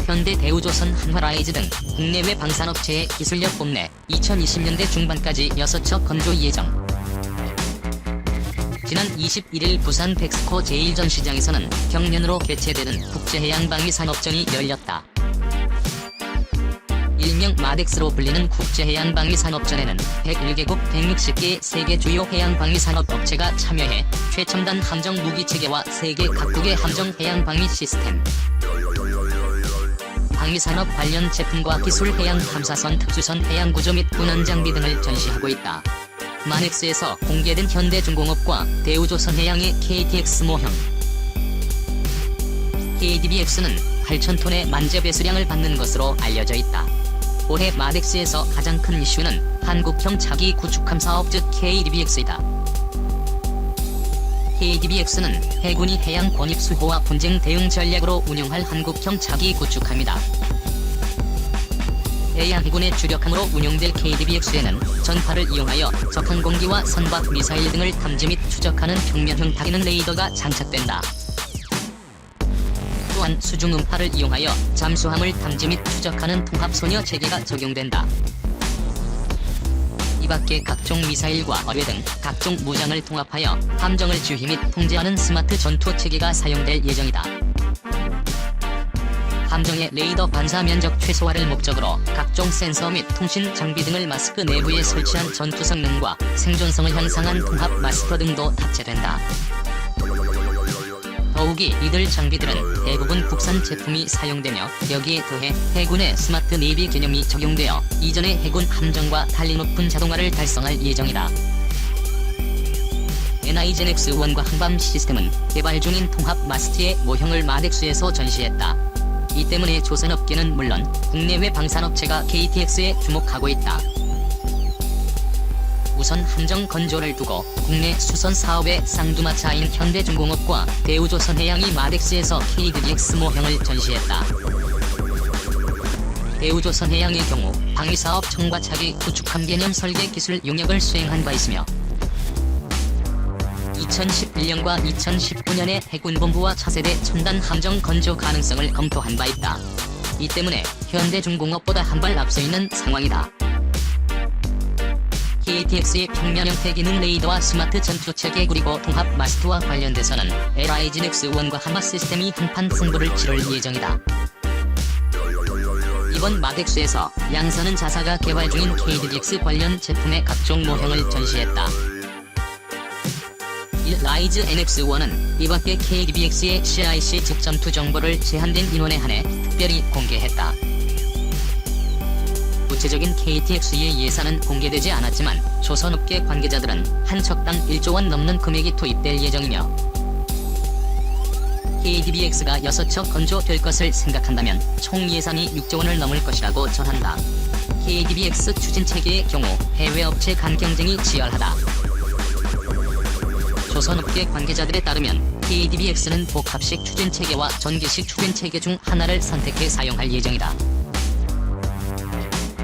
현대, 대우조선, 한화라이즈 등 국내외 방산업체의 기술력 뽐내 2020년대 중반까지 6척 건조 예정. 지난 21일 부산 팩스코 제1전시장에서는 경년으로 개최되는 국제해양방위산업전이 열렸다. 일명 마덱스로 불리는 국제해양방위산업전에는 101개국 160개 세계 주요 해양방위산업업체가 참여해 최첨단 함정 무기체계와 세계 각국의 함정 해양방위 시스템, 방위산업 관련 제품과 기술, 해양 탐사선, 특수선, 해양구조 및 군함장비 등을 전시하고 있다. 마덱스에서 공개된 현대중공업과 대우조선해양의 KTX 모형 KDBX는 8,000톤의 만재 배수량을 받는 것으로 알려져 있다. 올해 마덱스에서 가장 큰 이슈는 한국형 차기 구축함 사업 즉 KDBX이다. KDBX는 해군이 해양 권익 수호와 분쟁 대응 전략으로 운영할 한국형 차기 구축함이다. 해양군의 주력함으로 운용될 KDBX에는 전파를 이용하여 적항공기와 선박 미사일 등을 탐지 및 추적하는 평면형 다기능 레이더가 장착된다. 또한 수중음파를 이용하여 잠수함을 탐지 및 추적하는 통합소녀 체계가 적용된다. 이밖에 각종 미사일과 어뢰 등 각종 무장을 통합하여 함정을 지휘 및 통제하는 스마트 전투 체계가 사용될 예정이다. 함정의 레이더 반사 면적 최소화를 목적으로 각종 센서 및 통신 장비 등을 마스크 내부에 설치한 전투 성능과 생존성을 향상한 통합 마스터 등도 탑재된다. 더욱이 이들 장비들은 대부분 국산 제품이 사용되며 여기에 더해 해군의 스마트 내비 개념이 적용되어 이전의 해군 함정과 달리 높은 자동화를 달성할 예정이다. NIGEN-X1과 항밤 시스템은 개발 중인 통합 마스트의 모형을 마덱스에서 전시했다. 이 때문에 조선업계는 물론 국내외 방산업체가 KTX에 주목하고 있다. 우선 함정 건조를 두고 국내 수선 사업의 쌍두마차인 현대중공업과 대우조선해양이 마덱스에서 KDBX 모형을 전시했다. 대우조선해양의 경우 방위사업 청과차기 구축함 개념 설계 기술 용역을 수행한 바 있으며 2011년과 2019년에 해군본부와 차세대 첨단 함정 건조 가능성을 검토한 바 있다. 이 때문에 현대중공업보다 한 발 앞서 있는 상황이다. KTX의 평면 형태 기능 레이더와 스마트 전투체계 그리고 통합 마스트와 관련돼서는 LIGEN-X1과 하마 시스템이 한판 승부를 치를 예정이다. 이번 마덱스에서 양선은 자사가 개발 중인 KDBX 관련 제품의 각종 모형을 전시했다. LIGEN-X1은 이밖에 KDBX의 CIC 즉 전투 정보를 제한된 인원에 한해 특별히 공개했다. 구체적인 KTX의 예산은 공개되지 않았지만 조선업계 관계자들은 한 척당 1조 원 넘는 금액이 투입될 예정이며 KDBX가 6척 건조될 것을 생각한다면 총 예산이 6조 원을 넘을 것이라고 전한다. KDBX 추진체계의 경우 해외 업체 간 경쟁이 치열하다. 조선업계 관계자들에 따르면 KDBX는 복합식 추진체계와 전기식 추진체계 중 하나를 선택해 사용할 예정이다.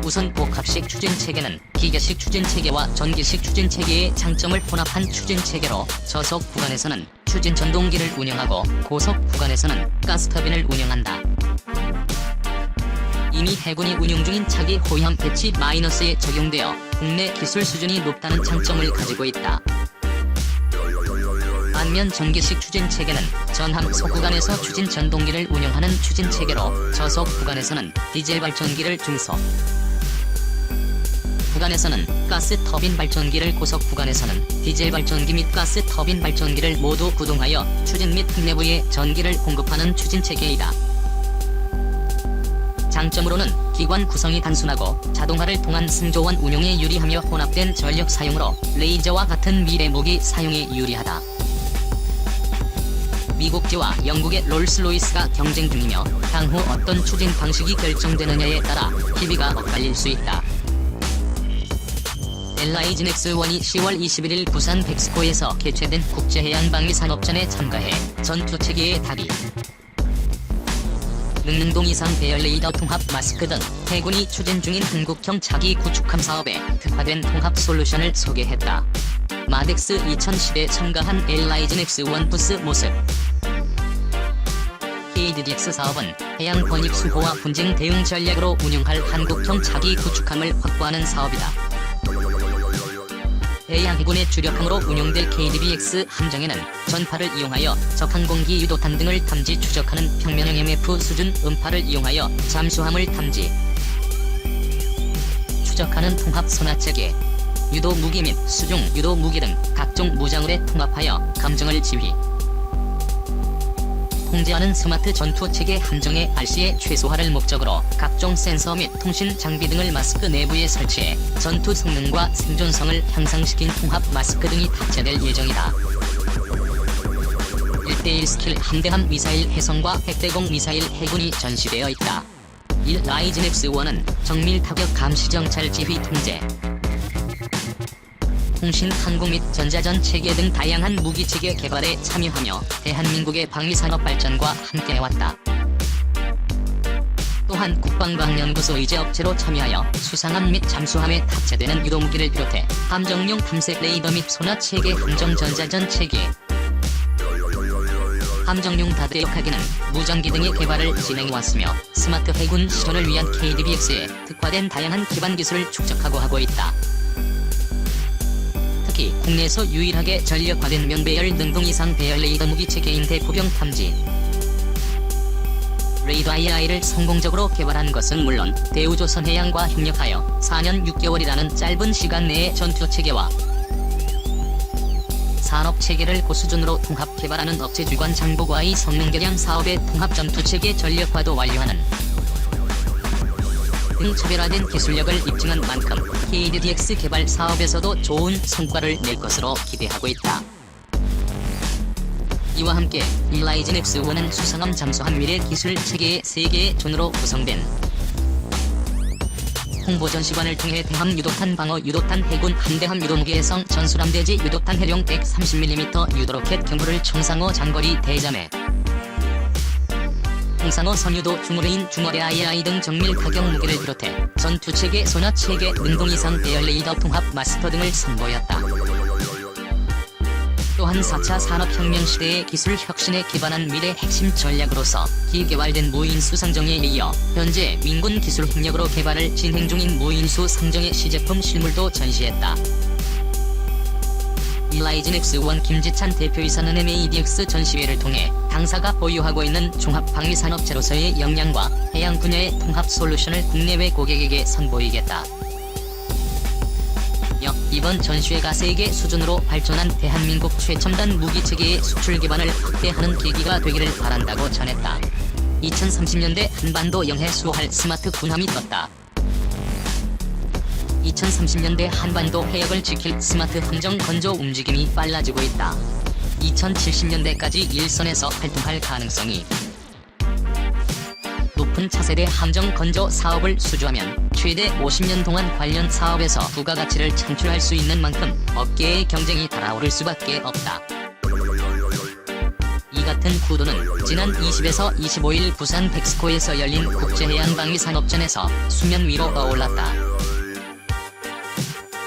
우선 복합식 추진체계는 기계식 추진체계와 전기식 추진체계의 장점을 혼합한 추진체계로 저속 구간에서는 추진 전동기를 운영하고 고속 구간에서는 가스터빈을 운영한다. 이미 해군이 운용 중인 차기 호위함 배치 마이너스에 적용되어 국내 기술 수준이 높다는 장점을 가지고 있다. 반면 전기식 추진체계는 전함 소구간에서 추진 전동기를 운영하는 추진체계로 저속 구간에서는 디젤 발전기를 중속 구간에서는 가스 터빈 발전기를 고속 구간에서는 디젤 발전기 및 가스 터빈 발전기를 모두 구동하여 추진 및 내부에 전기를 공급하는 추진체계이다. 장점으로는 기관 구성이 단순하고 자동화를 통한 승조원 운용에 유리하며 혼합된 전력 사용으로 레이저와 같은 미래 무기 사용에 유리하다. 미국지와 영국의 롤스로이스가 경쟁 중이며 향후 어떤 추진 방식이 결정되느냐에 따라 PB가 엇갈릴 수 있다. LIGEN-X1이 10월 21일 부산 팩스코에서 개최된 국제해양방위산업전에 참가해 전투체계의 다리, 능릉동 이상 배열 레이더 통합 마스크 등 해군이 추진 중인 한국형 차기 구축함 사업에 특화된 통합 솔루션을 소개했다. 마덱스 2010에 참가한 LIGEN-X1 부스 모습. KDDX 사업은 해양 번입 수호와 분쟁 대응 전략으로 운영할 한국형 차기 구축함을 확보하는 사업이다. 해양해군의 주력함으로 운용될 KDBX 함정에는 전파를 이용하여 적 항공기 유도탄 등을 탐지 추적하는 평면형 MF 수준 음파를 이용하여 잠수함을 탐지 추적하는 통합 소나체계, 유도 무기 및 수중 유도 무기 등 각종 무장을에 통합하여 감정을 지휘 통제하는 스마트 전투체계 함정의 RC의 최소화를 목적으로 각종 센서 및 통신 장비 등을 마스크 내부에 설치해 전투 성능과 생존성을 향상시킨 통합 마스크 등이 탑재될 예정이다. 1대1 스킬 함대함 미사일 해성과 핵대공 미사일 해군이 전시되어 있다. 1. 라이즌 X1은 정밀 타격 감시 정찰 지휘 통제 통신, 항공 및 전자전 체계 등 다양한 무기 체계 개발에 참여하며 대한민국의 방위산업 발전과 함께해왔다. 또한 국방과학연구소 의제업체로 참여하여 수상함 및 잠수함에 탑재되는 유도무기를 비롯해 함정용 탐색 레이더 및 소나 체계 함정 전자전 체계 함정용 다대역하기는 무전기 등의 개발을 진행해왔으며 스마트 해군 실현을 위한 KDBX에 특화된 다양한 기반 기술을 축적하고 하고 있다. 특히 국내에서 유일하게 전력화된 면배열 능동 이상 배열 레이더 무기 체계인 대포병 탐지 레이더 II를 성공적으로 개발한 것은 물론 대우조선해양과 협력하여 4년 6개월이라는 짧은 시간 내에 전투체계와 산업체계를 고수준으로 통합 개발하는 업체 주관 장보고와의 성능개량 사업의 통합 전투체계 전력화도 완료하는 등 차별화된 기술력을 입증한 만큼 KDDX 개발 사업에서도 좋은 성과를 낼 것으로 기대하고 있다. 이와 함께 라이즌 X1은 수상함 잠수함 미래 기술 체계의 3개의 존으로 구성된 홍보 전시관을 통해 대함 유도탄 방어 유도탄 해군 함대함 유도무기 해성 전술함대지 유도탄 해룡 130mm 유도로켓 경보를 총상호 장거리 대잠해 홍상호 선유도 중어레인 중어레 II 등 정밀 타격 무기를 비롯해 전투체계 소나체계 능동 이상 배열 레이더 통합 마스터 등을 선보였다. 또한 4차 산업혁명 시대의 기술 혁신에 기반한 미래 핵심 전략으로서 기개발된 무인수 상정에 이어 현재 민군 기술 협력으로 개발을 진행 중인 무인수 상정의 시제품 실물도 전시했다. 라이즌 X1 김지찬 대표이사는 MADX 전시회를 통해 당사가 보유하고 있는 종합방위산업체로서의 역량과 해양 분야의 통합 솔루션을 국내외 고객에게 선보이겠다. 이번 전시회가 세계 수준으로 발전한 대한민국 최첨단 무기체계의 수출 기반을 확대하는 계기가 되기를 바란다고 전했다. 2030년대 한반도 영해 수호할 스마트 군함이 떴다. 2030년대 한반도 해역을 지킬 스마트 함정 건조 움직임이 빨라지고 있다. 2070년대까지 일선에서 활동할 가능성이 높은 차세대 함정 건조 사업을 수주하면 최대 50년 동안 관련 사업에서 부가가치를 창출할 수 있는 만큼 업계의 경쟁이 달아오를 수밖에 없다. 이 같은 구도는 지난 20에서 25일 부산 팩스코에서 열린 국제해양방위산업전에서 수면 위로 떠올랐다.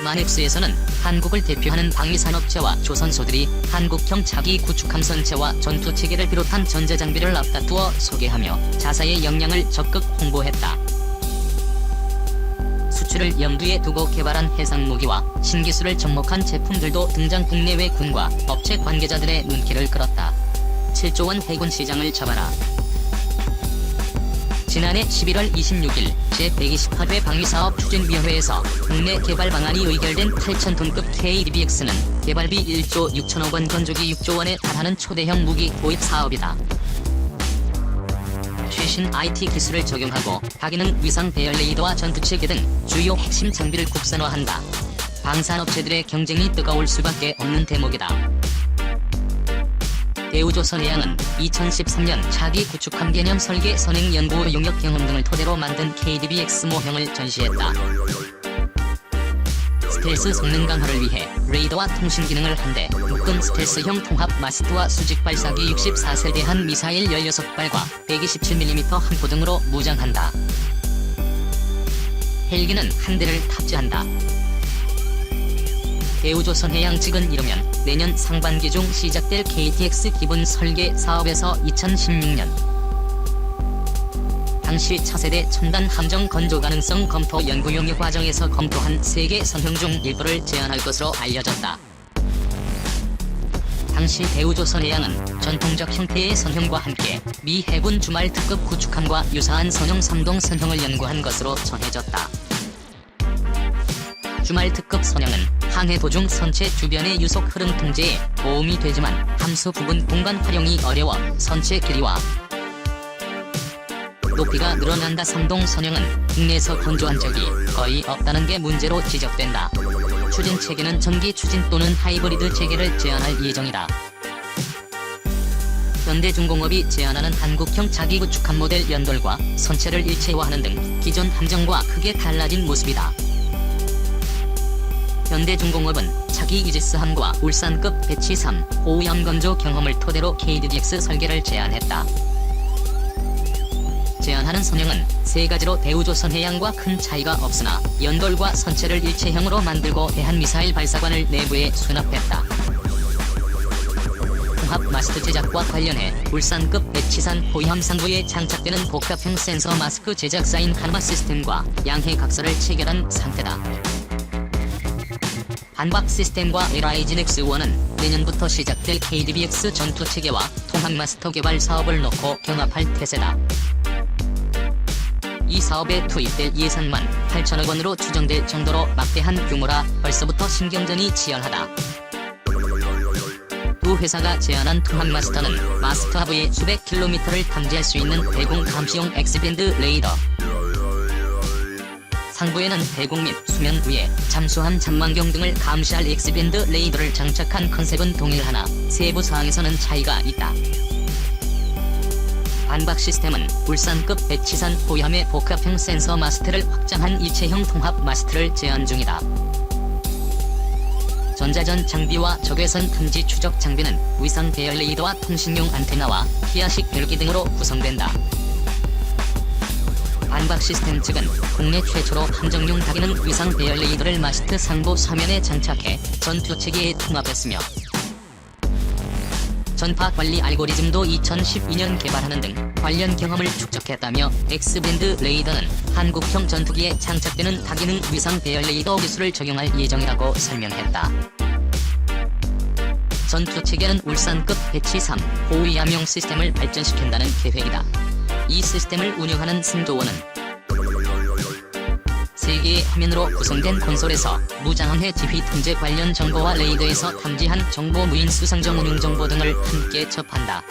마넥스에서는 한국을 대표하는 방위산업체와 조선소들이 한국형 차기 구축함 선체와 전투체계를 비롯한 전자장비를 앞다투어 소개하며 자사의 역량을 적극 홍보했다. 수출을 염두에 두고 개발한 해상무기와 신기술을 접목한 제품들도 등장 국내외 군과 업체 관계자들의 눈길을 끌었다. 7조 원 해군 시장을 잡아라. 지난해 11월 26일 제128회 방위사업 추진위원회에서 국내 개발 방안이 의결된 8,000톤급 KDBX는 개발비 1조 6천억 원 건조기 6조 원에 달하는 초대형 무기 도입 사업이다. 최신 IT 기술을 적용하고 다기능 위상 배열 레이더와 전투체계 등 주요 핵심 장비를 국산화한다. 방산업체들의 경쟁이 뜨거울 수밖에 없는 대목이다. 대우조선해양은 2013년 차기 구축함 개념 설계 선행 연구 용역 경험 등을 토대로 만든 KDBX 모형을 전시했다. 스텔스 성능 강화를 위해 레이더와 통신 기능을 한데 묶은 스텔스형 통합 마스트와 수직 발사기 64세대한 미사일 16발과 127mm 함포 등으로 무장한다. 헬기는 한 대를 탑재한다. 대우조선해양 측은 이르면 내년 상반기 중 시작될 KTX 기본 설계 사업에서 2016년 당시 차세대 첨단 함정 건조 가능성 검토 연구 용역 과정에서 검토한 3개 선형 중 일부를 제안할 것으로 알려졌다. 당시 대우조선해양은 전통적 형태의 선형과 함께 미 해군 주말 특급 구축함과 유사한 선형 3동 선형을 연구한 것으로 전해졌다. 주말 특급 선형은 항해 도중 선체 주변의 유속 흐름 통제에 도움이 되지만 함수 부분 공간 활용이 어려워 선체 길이와 높이가 늘어난다. 3동 선형은 국내에서 건조한 적이 거의 없다는 게 문제로 지적된다. 추진 체계는 전기 추진 또는 하이브리드 체계를 제안할 예정이다. 현대중공업이 제안하는 한국형 자기구축함 모델 연돌과 선체를 일체화하는 등 기존 함정과 크게 달라진 모습이다. 현대중공업은 차기 이지스함과 울산급 배치 3, 호위함 건조 경험을 토대로 KDDX 설계를 제안했다. 제안하는 선형은 3가지로 대우조선해양과 큰 차이가 없으나 연돌과 선체를 일체형으로 만들고 대한미사일 발사관을 내부에 수납했다. 통합 마스트 제작과 관련해 울산급 배치산 호위함 상부에 장착되는 복합형 센서 마스크 제작사인 카르마 시스템과 양해 각서를 체결한 상태다. 반박 시스템과 LIGNX1은 내년부터 시작될 KDBX 전투체계와 통합 마스터 개발 사업을 놓고 경합할 태세다. 이 사업에 투입될 예산만 8천억 원으로 추정될 정도로 막대한 규모라 벌써부터 신경전이 치열하다. 두 회사가 제안한 통합 마스터는 마스터 하부에 수백 킬로미터를 탐지할 수 있는 대공 감시용 X밴드 레이더, 상부에는 대공 및 수면 위에 잠수함 잠망경 등을 감시할 X밴드 레이더를 장착한 컨셉은 동일하나 세부 사항에서는 차이가 있다. 반박 시스템은 울산급 배치산 호위함의 복합형 센서 마스트를 확장한 일체형 통합 마스트를 제안 중이다. 전자전 장비와 적외선 탐지 추적 장비는 위상 배열 레이더와 통신용 안테나와 기아식 별기 등으로 구성된다. 반박 시스템 측은 국내 최초로 함정용 다기능 위상 배열 레이더를 마스트 상부 사면에 장착해 전투 체계에 통합했으며 전파 관리 알고리즘도 2012년 개발하는 등 관련 경험을 축적했다며 X밴드 레이더는 한국형 전투기에 장착되는 다기능 위상 배열 레이더 기술을 적용할 예정이라고 설명했다. 전투 체계는 울산급 배치 3, 호위함용 시스템을 발전시킨다는 계획이다. 이 시스템을 운영하는 승조원은 3개의 화면으로 구성된 콘솔에서 무장항해 지휘 통제 관련 정보와 레이더에서 탐지한 정보 무인 수상정 운용 정보 등을 함께 접한다.